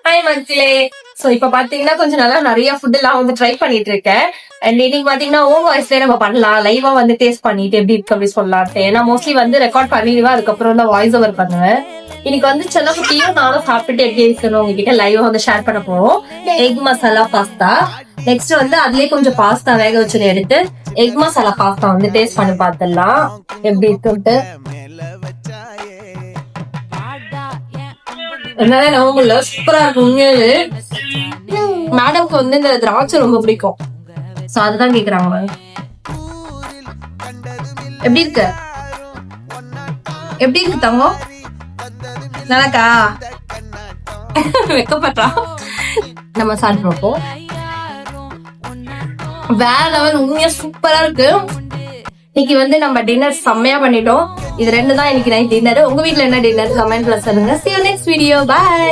Hi மக்களே. So இப்ப பாத்தீங்கன்னா கொஞ்சம் நல்லா நிறைய ஃபுட் எல்லாம் வந்து ட்ரை பண்ணிட்டு இருக்கேன். அண்ட் இன்னைக்கு பாத்தீங்கன்னா ஓன் வாய்ஸ்லயே நம்ம பண்ணலாம், லைவா வந்து டேஸ்ட் பண்ணிட்டு எப்படி இருக்கு அப்படி சொல்லலாம். ஏன்னா மோஸ்ட்லி வந்து ரெக்கார்ட் பண்ணிடுவேன், அதுக்கப்புறம் தான் வாய்ஸ் ஓவர் பண்ணுவேன். இன்னைக்கு வந்து செல்லக்குட்டியும் நானும் சாப்பிட்டுட்டு எப்படி இருக்குன்னு உங்ககிட்ட லைவா வந்து ஷேர் பண்ண போறோம். Egg masala pasta. நெக்ஸ்ட் வந்து அதுலயே கொஞ்சம் பாஸ்தா வேக வச்சு எடுத்து எக் மசாலா பாஸ்தா வந்து டேஸ்ட் பண்ணி பார்த்துடலாம் எப்படி இருக்குன்ட்டு. என்னால நவம்பர்ல சூப்பரா இருக்கும் உண்மையாவே. மேடம்க்கு வந்து இந்த திராட்சை ரொம்ப பிடிக்கும், சோ அதுதான் கேக்குறாங்க. எப்படி இருக்கு எப்படி இருக்கு தங்கம்? நல்லாக்கா? வெக்கப்பட்டா. நம்ம சாப்பிட்றோம். வேற லெவல், உண்மையா சூப்பரா இருக்கு. இன்னைக்கு வந்து நம்ம டின்னர் செம்மையா பண்ணிட்டோம். இது 2 தான் இன்னைக்கு நைட் டின்னர். உங்க வீட்ல என்ன டின்னர் கமெண்ட்ல சொல்லுங்க. See you next video. Bye.